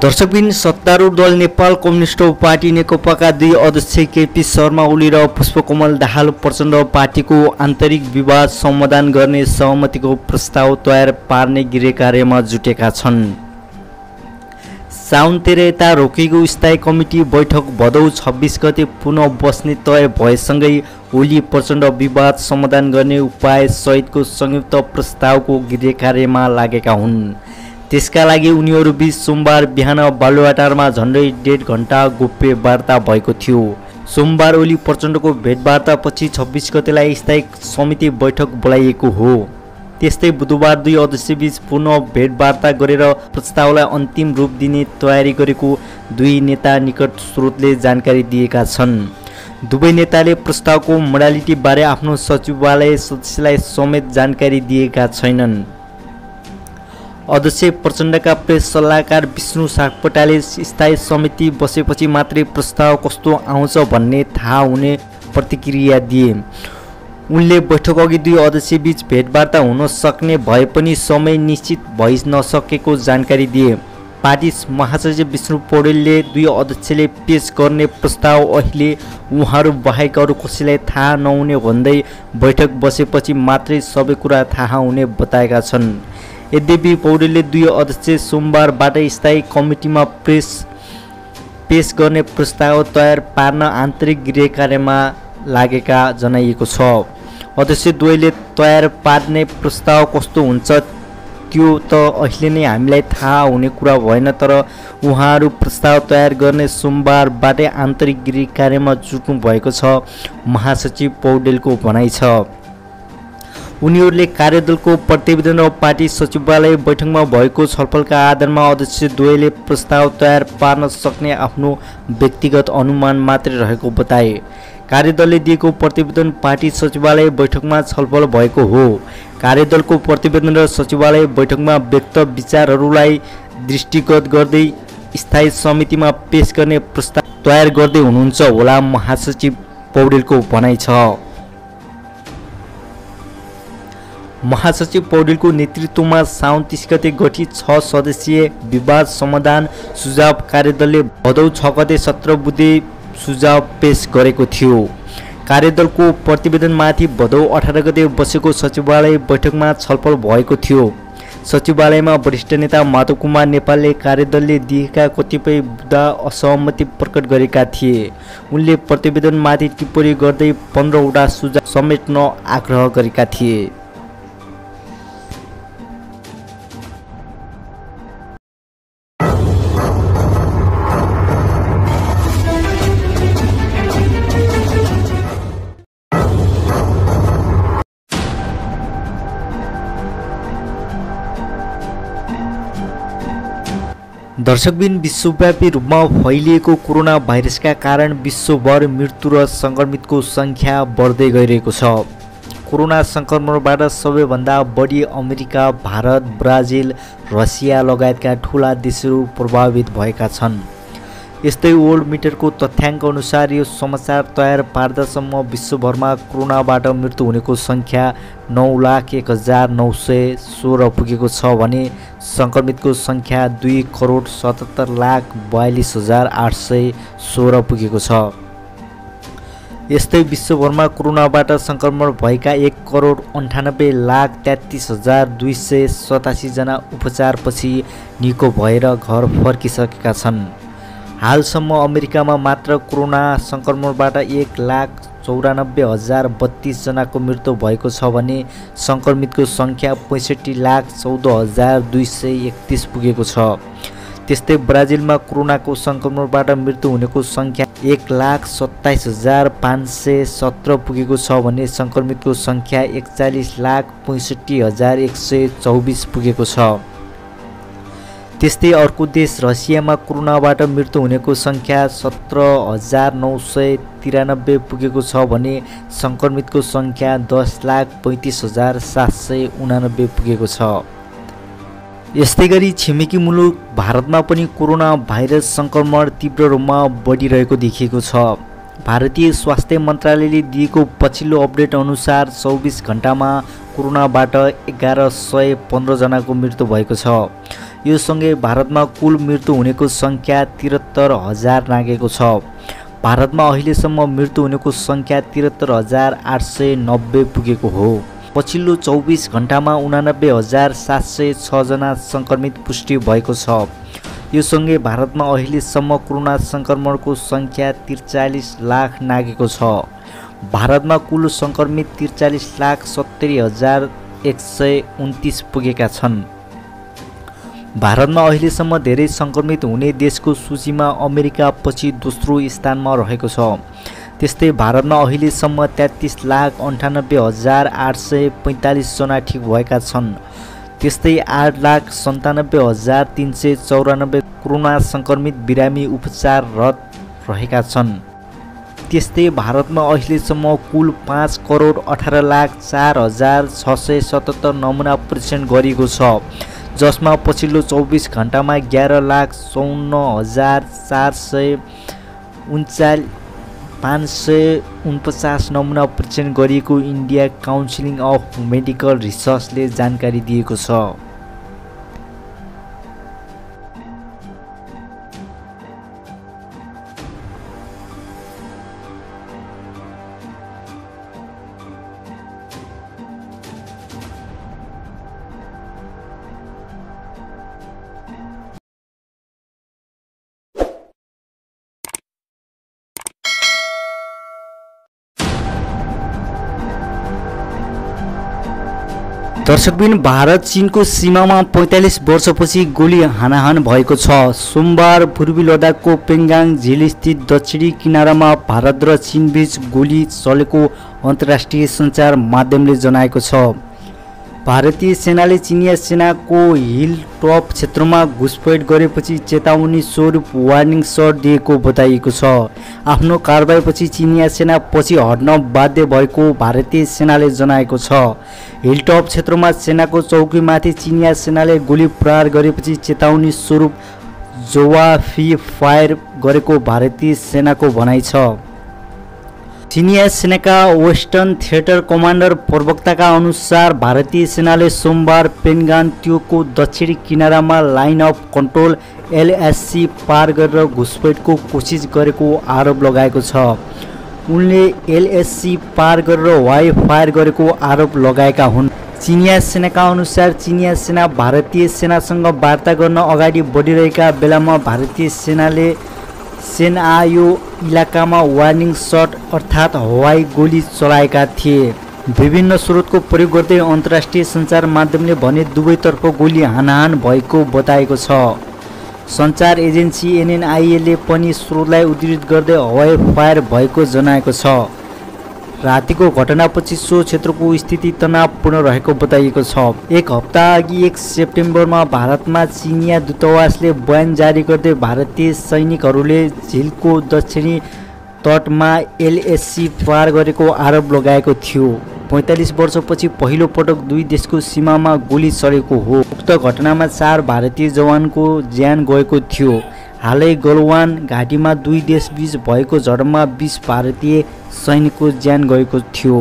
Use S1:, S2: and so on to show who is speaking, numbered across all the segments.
S1: दर्शकबिन सत्तारूढ दल नेपाल कम्युनिस्ट पार्टी नेकपाका दुई अध्यक्ष केपी शर्मा ओली र पुष्पकमल दाहाल प्रचण्ड पार्टीको आन्तरिक विवाद समाधान गर्ने सहमतिको प्रस्ताव तयार पार्ने गृह कार्यमा जुटेका छन्। साउन 13 यता रोकिएको स्थायी कमिटी बैठक भदौ 26 गते पुनः बस्ने तय भएसँगै ओली प्रचण्ड विवाद समाधान गर्ने उपाय सहितको संयुक्त प्रस्तावको गृह कार्यमा लागेका हुन्। त्यसका लागि उनीहरूबीच सोमबार बिहान बालुवाटारमा झन्डै 1.5 घण्टा गोप्य वार्ता भएको थियो। सोमबार ओली प्रचण्डको भेटवार्तापछि 26 गतेलाई स्थायी समिति बैठक बोलाइएको हो। त्यस्तै बुधबार दुई अध्यक्षबीच पुनः भेटवार्ता गरेर प्रस्तावलाई अन्तिम रूप दिने तयारी गरेको दुई नेता निकट स्रोतले जानकारी दिएका छन्। दुवै नेताले प्रस्तावको मोडालिटी बारे आफ्नो सचिवालय सदस्यलाई समेत जानकारी दिएका छैनन्। अध्यक्ष प्रचण्डका प्रेस सल्लाहकार विष्णु सापकोटाले स्थायी समिति बसेपछि मात्रै प्रस्ताव कस्तो आउँछ भन्ने थाहा हुने प्रतिक्रिया दिए। उनले बैठक अघि दुई अध्यक्षबीच भेटवार्ता हुन सक्ने भए पनि समय निश्चित भइ नसकेको जानकारी दिए। पार्टी महासचिव विष्णु पौडेलले दुई अध्यक्षले पेश गर्ने प्रस्ताव अहिले उहाँहरू बाहेक अरू कसैलाई थाहा नहुने भन्दै बैठक बसेपछि मात्रै सबै कुरा थाहा हुने बताएका छन्। यद्यपि पौडेलले दुई अध्यक्ष सोमबारबाट स्थायी कमिटीमा पेश गर्ने प्रस्ताव तयार पार्न आन्तरिक गृह कार्यमा लागेका जनाइएको छ। अध्यक्ष द्वयले तयार पार्ने प्रस्ताव कस्तो हुन्छ त्यो त अहिले नै हामीलाई थाहा हुने कुरा भएन, तर उहाँहरू प्रस्ताव तयार गर्ने सोमबारबाटै आन्तरिक गृह कार्यमा जुट्नु भएको छ, महासचिव पौडेलको भनाइ छ। उनीहरूले कार्यदलको प्रतिवेदन र पार्टी सचिवालय बैठकमा भएको छलफलका आधारमा अध्यक्ष द्वयले प्रस्ताव तयार पार्न सक्ने आफ्नो व्यक्तिगत अनुमान मात्रै रहेको बताए। कार्यदलले दिएको प्रतिवेदन पार्टी सचिवालय बैठकमा छलफल भएको हो। कार्यदलको प्रतिवेदन र सचिवालय बैठकमा व्यक्त विचारहरूलाई दृष्टिगत गर्दै स्थायी समितिमा पेश गर्ने प्रस्ताव तयार गर्दै हुनुहुन्छ होला, महासचिव पौडेलको भनाइ छ। महासचिव पौडेलको नेतृत्वमा साउन 30 गते गठित 6 सदस्यीय विवाद समाधान सुझाव कार्यदलले भदौ 6 गते 17 बुधे सुझाव पेश गरेको थियो। कार्यदलको प्रतिवेदनमाथि भदौ 18 गते बसेको सचिवालय बैठकमा छलफल भएको थियो। सचिवालयमा वरिष्ठ नेता माधव कुमार नेपालले कार्यदलले दिएका कतिपय मुद्दा असहमति प्रकट गरेका थिए। उनले प्रतिवेदनमाथि टिप्पणी गर्दै 15 वटा सुझाव समेट्न आग्रह गरेका थिए। दर्शकबिन विश्वव्यापी रूपमा फैलिएको कोरोना भाइरसका कारण विश्वभर मृत्यु र सङ्क्रमितको सङ्ख्या बढ्दै गइरहेको छ। कोरोना सङ्क्रमणबाट सबैभन्दा बढी अमेरिका, भारत, ब्राजिल, रसिया लगायतका ठुला देशहरू प्रभावित भएका छन्। यस्तै वर्ल्ड मिटरको तथ्याङ्क अनुसार यो समाचार तयार पार्दासम्म विश्वभरमा कोरोनाबाट मृत्यु हुनेको सङ्ख्या 9,01,916 पुगेको छ भने सङ्क्रमितको सङ्ख्या 2,77,42,816 पुगेको छ। यस्तै विश्वभरमा कोरोनाबाट सङ्क्रमण भएका 1,98,33,287 जना उपचारपछि निको भएर घर फर्किसकेका छन्। हालसम्म अमेरिकामा मात्र कोरोना सङ्क्रमणबाट 1,94,032 जनाको मृत्यु भएको छ भने सङ्क्रमितको सङ्ख्या 65,14,231 पुगेको छ। त्यस्तै ब्राजिलमा कोरोनाको सङ्क्रमणबाट मृत्यु हुनेको सङ्ख्या 1,27,517 पुगेको छ भने सङ्क्रमितको सङ्ख्या 41,65,124 पुगेको छ। त्यस्तै अर्को देश रसियामा कोरोनाबाट मृत्यु हुनेको सङ्ख्या 17,993 पुगेको छ भने सङ्क्रमितको सङ्ख्या 10,35,789 पुगेको छ। यस्तै गरी छिमेकी मुलुक भारतमा पनि कोरोना भाइरस सङ्क्रमण तीव्र रूपमा बढिरहेको देखिएको छ। भारतीय स्वास्थ्य मन्त्रालयले दिएको पछिल्लो अपडेट अनुसार 24 घण्टामा कोरोनाबाट 1115 जनाको मृत्यु भएको छ। यो सँगै भारतमा कुल मृत्यु हुनेको सङ्ख्या 73,000 नागेको छ। भारतमा अहिलेसम्म मृत्यु हुनेको सङ्ख्या 73,890 पुगेको हो। पछिल्लो 24 घण्टामा 89,706 जना सङ्क्रमित पुष्टि भएको छ। यो सँगै भारतमा अहिलेसम्म कोरोना सङ्क्रमणको सङ्ख्या 43 लाख नागेको छ। भारतमा कुल सङ्क्रमित 43,70,129 पुगेका छन्। भारतमा अहिलेसम्म धेरै सङ्क्रमित हुने देशको सूचीमा अमेरिका पछि दोस्रो स्थानमा रहेको छ। त्यस्तै भारतमा अहिलेसम्म 33,98,845 जना ठिक भएका छन्। त्यस्तै 8,97,394 कोरोना सङ्क्रमित बिरामी उपचाररत रहेका छन्। त्यस्तै भारतमा अहिलेसम्म कुल 5,18,04,677 नमुना परीक्षण गरिएको छ, जसमा पछिल्लो 24 घण्टामा 11,54,549 नमुना परीक्षण गरिएको इन्डिया काउन्सिल अफ मेडिकल रिसर्चले जानकारी दिएको छ। दर्शकबिन, भारत चीनको सीमामा 45 वर्षपछि गोली हानाहान भएको छ। सोमबार पूर्वी लद्दाखको पेङ्गाङ झिलस्थित दक्षिणी किनारामा भारत र चीनबीच गोली चलेको अन्तर्राष्ट्रिय सञ्चार माध्यमले जनाएको छ। भारतीय सेनाले चिनिया सेनाको हिल टप क्षेत्रमा घुसपैठ गरेपछि चेतावनी स्वरूप वार्निङ सट दिएको बताइएको छ। आफ्नो कारबाहीपछि चिनिया सेना पछि हट्न बाध्य भएको भारतीय सेनाले जनाएको छ। हिलटप क्षेत्रमा सेनाको चौकीमाथि चिनिया सेनाले गोली प्रहार गरेपछि चेतावनी स्वरूप जवाफी फायर गरेको भारतीय सेनाको भनाइ छ। चिनिया सेनाका वेस्टर्न थिएटर कमान्डर प्रवक्ताका अनुसार भारतीय सेनाले सोमबार पेन्गान्त्योको दक्षिणी किनारामा लाइन अफ कन्ट्रोल LSC पार गरेर घुसपैठको कोसिस गरेको आरोप लगाएको छ। उनले LSC पार गरेर वाइ फायर गरेको आरोप लगाएका हुन्। चिनिया सेनाका अनुसार चिनिया सेना भारतीय सेनासँग वार्ता गर्न अगाडि बढिरहेका बेलामा भारतीय सेनाले यो इलाकामा वार्निङ सट अर्थात् हवाई गोली चलाएका थिए। विभिन्न स्रोतको प्रयोग गर्दै अन्तर्राष्ट्रिय सञ्चार माध्यमले भने दुवैतर्फ गोली हानाहान भएको बताएको छ। सञ्चार एजेन्सी NNIA पनि स्रोतलाई उद्धृत गर्दै हवाई फायर भएको जनाएको छ। रातिको घटनापछि सो क्षेत्रको स्थिति तनावपूर्ण रहेको बताइएको छ। एक हप्ता अघि 1 सेप्टेम्बरमा भारतमा चिनिया दूतावासले बयान जारी गर्दै भारतीय सैनिकहरूले झिलको दक्षिणी तटमा LSC पार गरेको आरोप लगाएको थियो। 45 वर्षपछि पहिलो पटक दुई देशको सीमामा गोली चलेको हो। उक्त घटनामा 4 भारतीय जवानको ज्यान गएको थियो। हालै गलवान घाटीमा दुई देशबीच भएको झडपमा 20 भारतीय सैनिकको ज्यान गएको थियो।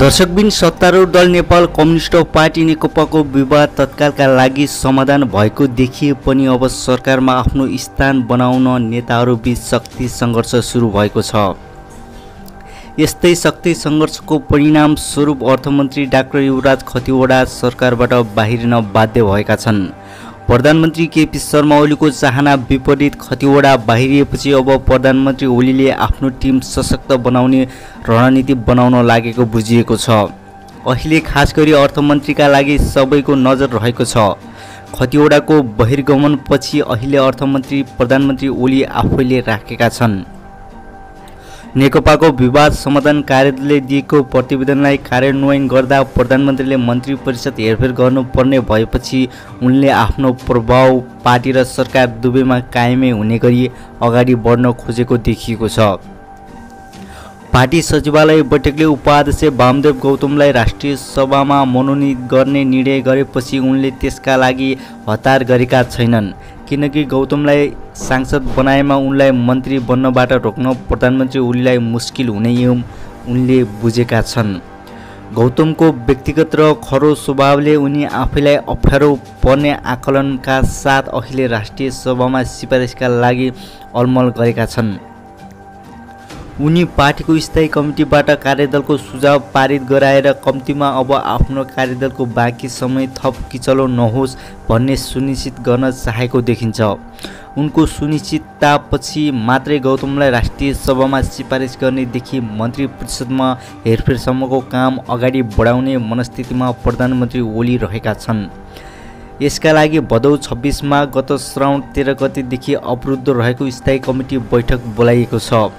S1: दर्शकबिन, सत्तारूढ दल नेपाल कम्युनिस्ट पार्टी नेकपाको विवाद तत्कालका लागि समाधान भएको देखिए पनि अब सरकारमा आफ्नो स्थान बनाउन नेताहरूबीच शक्ति सङ्घर्ष सुरु भएको छ। यस्तै शक्ति सङ्घर्षको परिणाम स्वरूप अर्थमन्त्री डाक्टर युवराज खतिवडा सरकारबाट बाहिरिन बाध्य भएका छन्। प्रधानमन्त्री केपी शर्मा ओलीको चाहना विपरीत खतिवडा बाहिरिएपछि अब प्रधानमन्त्री ओलीले आफ्नो टिम सशक्त बनाउने रणनीति बनाउन लागेको बुझिएको छ। अहिले खास गरी अर्थमन्त्रीका लागि सबैको नजर रहेको छ। खतिवडाको बहिर्गमनपछि अहिले अर्थमन्त्री प्रधानमन्त्री ओली आफैले राखेका छन्। नेकपाको विवाद समाधान कार्यदलले दिएको प्रतिवेदनलाई कार्यान्वयन गर्दा प्रधानमन्त्रीले मन्त्री परिषद हेरफेर गर्नुपर्ने भएपछि उनले आफ्नो प्रभाव पार्टी र सरकार दुवैमा कायमै हुने गरी अगाडि बढ्न खोजेको देखिएको छ। पार्टी सचिवालय बैठकले उपाध्यक्ष वामदेव गौतमलाई राष्ट्रिय सभामा मनोनित गर्ने निर्णय गरेपछि उनले त्यसका लागि हतार गरेका छैनन्, किनकि गौतमलाई सांसद बनाएमा उनलाई मन्त्री बन्नबाट रोक्न प्रधानमन्त्री ओलीलाई मुस्किल हुने उनले बुझेका छन्। गौतमको व्यक्तिगत र खरो स्वभावले उनी आफैलाई अप्ठ्यारो पर्ने आकलनका साथ अहिले राष्ट्रिय सभामा सिफारिसका लागि अलमल गरेका छन्। उनी पार्टीको स्थायी कमिटीबाट कार्यदलको सुझाव पारित गराएर कम्तीमा अब आफ्नो कार्यदलको बाँकी समय थप किचलो नहोस् भन्ने सुनिश्चित गर्न चाहेको देखिन्छ। उनको सुनिश्चिततापछि मात्रै गौतमलाई राष्ट्रिय सभामा सिफारिस गर्नेदेखि मन्त्री परिषदमा हेरफेरसम्मको काम अगाडि बढाउने मनस्थितिमा प्रधानमन्त्री ओली रहेका छन्। यसका लागि भदौ 26मा गत श्रावण 13 गतेदेखि अवरुद्ध रहेको स्थायी कमिटी बैठक बोलाइएको छ।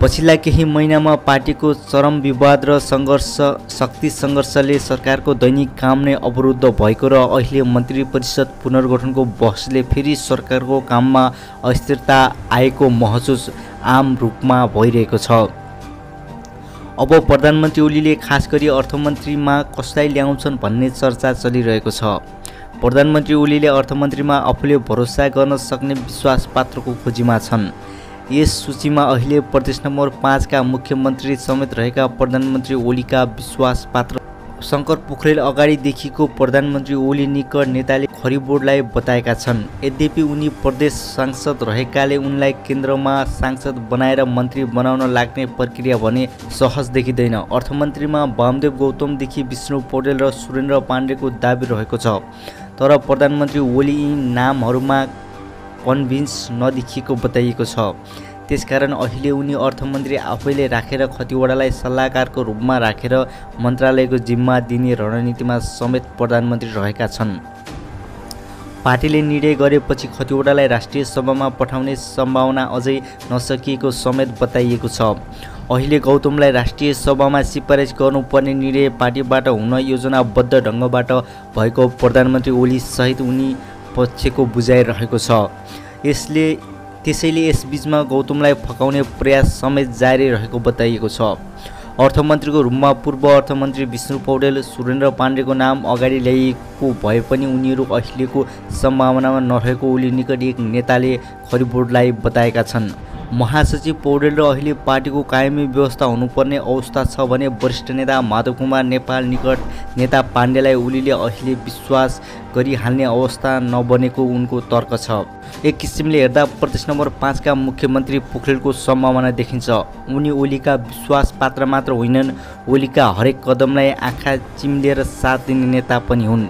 S1: पछिल्ला केही महिनामा पार्टीको चरम विवाद र शक्ति सङ्घर्षले सरकारको दैनिक काम नै अवरुद्ध भएको र अहिले मन्त्री परिषद पुनर्गठनको बहसले फेरि सरकारको काममा अस्थिरता आएको महसुस आम रूपमा भइरहेको छ। अब प्रधानमन्त्री ओलीले खास गरी अर्थमन्त्रीमा कसलाई ल्याउँछन् भन्ने चर्चा चलिरहेको छ। प्रधानमन्त्री ओलीले अर्थमन्त्रीमा आफूले भरोसा गर्न सक्ने विश्वास पात्रको खोजीमा छन्। यस सूचीमा अहिले प्रदेश नम्बर 5 का मुख्यमन्त्री समेत रहेका प्रधानमन्त्री ओलीका विश्वास पात्र शङ्कर पोखरेल अगाडिदेखिको प्रधानमन्त्री ओली निकट नेताले खरिबोर्डलाई बताएका छन्। यद्यपि उनी प्रदेश सांसद रहेकाले उनलाई केन्द्रमा सांसद बनाएर मन्त्री बनाउन लाग्ने प्रक्रिया भने सहज देखिँदैन। अर्थमन्त्रीमा वामदेव गौतमदेखि विष्णु पौडेल र सुरेन्द्र पाण्डेको दाबी रहेको छ, तर प्रधानमन्त्री ओली यी नामहरूमा कन्भिन्स नदेखिएको बताइएको छ। त्यसकारण अहिले उनी अर्थमन्त्री आफैले राखेर खतिवडालाई सल्लाहकारको रूपमा राखेर मन्त्रालयको जिम्मा दिने रणनीतिमा समेत प्रधानमन्त्री रहेका छन्। पार्टीले निर्णय गरेपछि खतिवडालाई राष्ट्रिय सभामा पठाउने सम्भावना अझै नसकिएको समेत बताइएको छ। अहिले गौतमलाई राष्ट्रिय सभामा सिफारिस गर्नुपर्ने निर्णय पार्टीबाट हुन योजनाबद्ध ढङ्गबाट भएको प्रधानमन्त्री ओली सहित उनी पक्षको बुझाइ रहेको छ। त्यसैले यसबीचमा गौतमलाई फकाउने प्रयास समेत जारी रहेको बताइएको छ। अर्थमन्त्रीको रूपमा पूर्व अर्थमन्त्री विष्णु पौडेल, सुरेन्द्र पाण्डेको नाम अगाडि ल्याइएको भए पनि उनीहरू अहिलेको सम्भावनामा नरहेको ओली निकट एक नेताले खरिबोर्डलाई बताएका छन्। महासचिव पौडेल र अहिले पार्टीको कायमी व्यवस्था हुनुपर्ने अवस्था छ भने वरिष्ठ नेता माधव कुमार नेपाल निकट नेता पाण्डेलाई ओलीले अहिले विश्वास गरिहाल्ने अवस्था नबनेको उनको तर्क छ। एक किसिमले हेर्दा प्रदेश नम्बर 5 का मुख्यमन्त्री पोखरेलको सम्भावना देखिन्छ। उनी ओलीका विश्वास पात्र मात्र होइनन्, ओलीका हरेक कदमलाई आँखा चिम्लेर साथ दिने नेता पनि हुन्।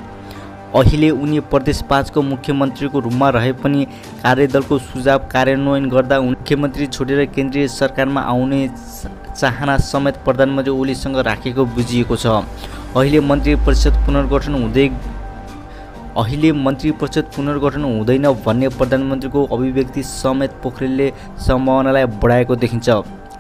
S1: अहिले उनी प्रदेश 5 को मुख्यमन्त्रीको रूपमा रहे पनि कार्यदलको सुझाव कार्यान्वयन गर्दा मुख्यमन्त्री छोडेर केन्द्रीय सरकारमा आउने चाहना समेत प्रधानमन्त्री ओलीसँग राखेको बुझिएको छ। अहिले मन्त्री परिषद पुनर्गठन हुँदैन भन्ने प्रधानमन्त्रीको अभिव्यक्ति समेत पोखरेलले सम्भावनालाई बढाएको देखिन्छ,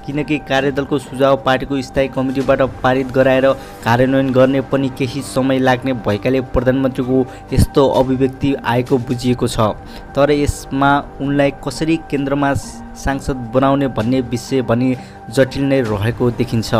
S1: किनकि कार्यदलको सुझाव पार्टीको स्थायी कमिटीबाट पारित गराएर कार्यान्वयन गर्ने पनि केही समय लाग्ने भएकाले प्रधानमन्त्रीको यस्तो अभिव्यक्ति आएको बुझिएको छ। तर यसमा उनलाई कसरी केन्द्रमा सांसद बनाउने भन्ने विषय भने जटिल नै रहेको देखिन्छ।